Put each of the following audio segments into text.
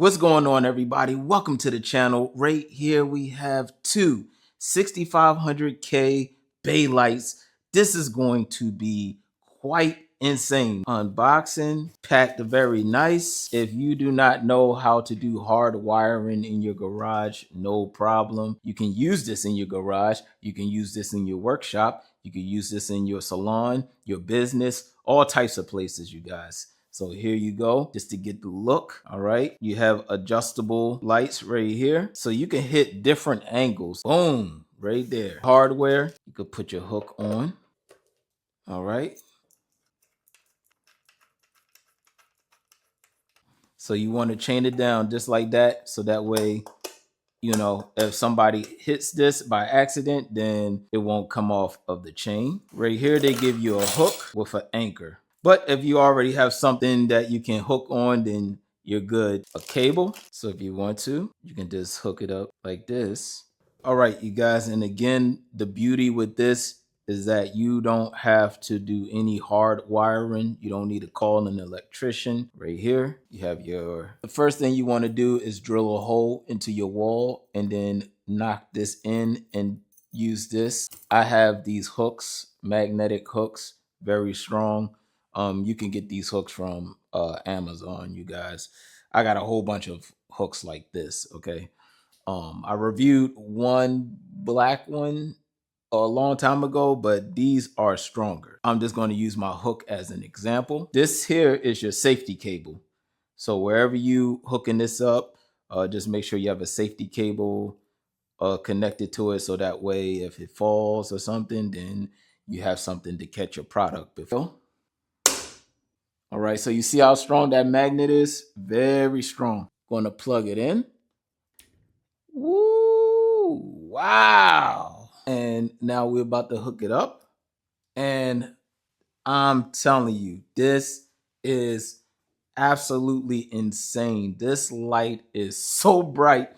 What's going on, everybody? Welcome to the channel. Right here we have two 6500K bay lights. This is going to be quite insane. Unboxing, packed very nice. If you do not know how to do hard wiring in your garage, no problem. You can use this in your garage. You can use this in your workshop. You can use this in your salon, your business, all types of places, you guys. So here you go, just to get the look. All right, you have adjustable lights right here, so you can hit different angles. Boom, right there. Hardware, you could put your hook on. All right, so you want to chain it down just like that, so that way, you know, if somebody hits this by accident, then it won't come off of the chain. Right here, they give you a hook with an anchor. But if you already have something that you can hook on, then you're good. A cable. So if you want to, you can just hook it up like this. All right, you guys. And again, the beauty with this is that you don't have to do any hard wiring. You don't need to call an electrician. Right here, you have the first thing you want to do is drill a hole into your wall and then knock this in and use this. I have these hooks, magnetic hooks, very strong. You can get these hooks from Amazon, you guys. I got a whole bunch of hooks like this, okay? I reviewed one black one a long time ago, but these are stronger. I'm just going to use my hook as an example. This here is your safety cable. So wherever you hooking this up, just make sure you have a safety cable connected to it, so that way if it falls or something, then you have something to catch your product before. All right, so you see how strong that magnet is? Very strong. Going to plug it in. Woo! Wow! And now we're about to hook it up. And I'm telling you, this is absolutely insane. This light is so bright.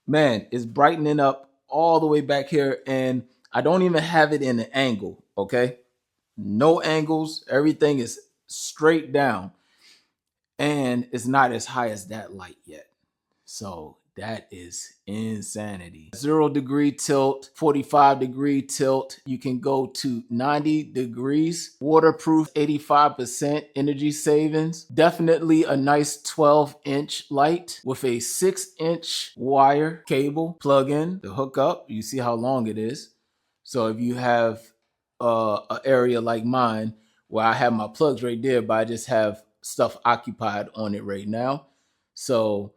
Man, it's brightening up all the way back here. And I don't even have it in an angle, okay? No angles. Everything is straight down. And it's not as high as that light yet. So that is insanity. 0-degree tilt, 45-degree tilt. You can go to 90 degrees, waterproof, 85% energy savings. Definitely a nice 12-inch light with a 6-inch wire cable plug in to hook up. You see how long it is. So if you have an area like mine where I have my plugs right there, but I just have stuff occupied on it right now. So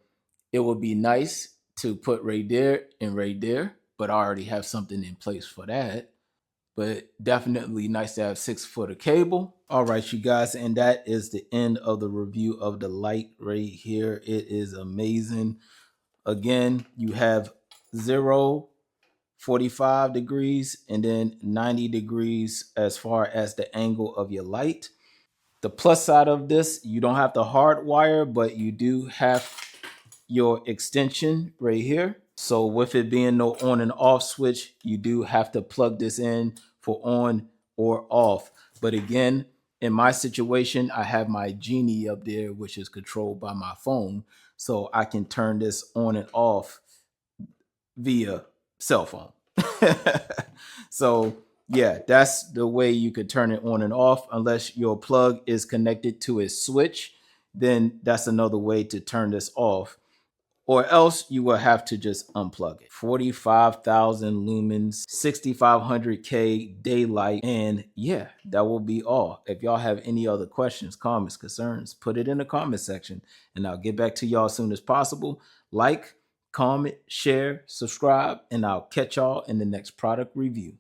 it would be nice to put right there and right there, but I already have something in place for that. But definitely nice to have 6 foot of cable. All right, you guys, and that is the end of the review of the light right here. It is amazing. Again, you have 0, 45 degrees, and then 90 degrees as far as the angle of your light. The plus side of this, you don't have to hard wire, but you do have your extension right here. So with it being no on and off switch, you do have to plug this in for on or off. But again, in my situation, I have my Genie up there, which is controlled by my phone. So I can turn this on and off via cell phone. So yeah, that's the way you could turn it on and off. Unless your plug is connected to a switch, then that's another way to turn this off. Or else you will have to just unplug it. 45,000 lumens, 6,500K daylight. And yeah, that will be all. If y'all have any other questions, comments, concerns, put it in the comment section and I'll get back to y'all as soon as possible. Like, comment, share, subscribe, and I'll catch y'all in the next product review.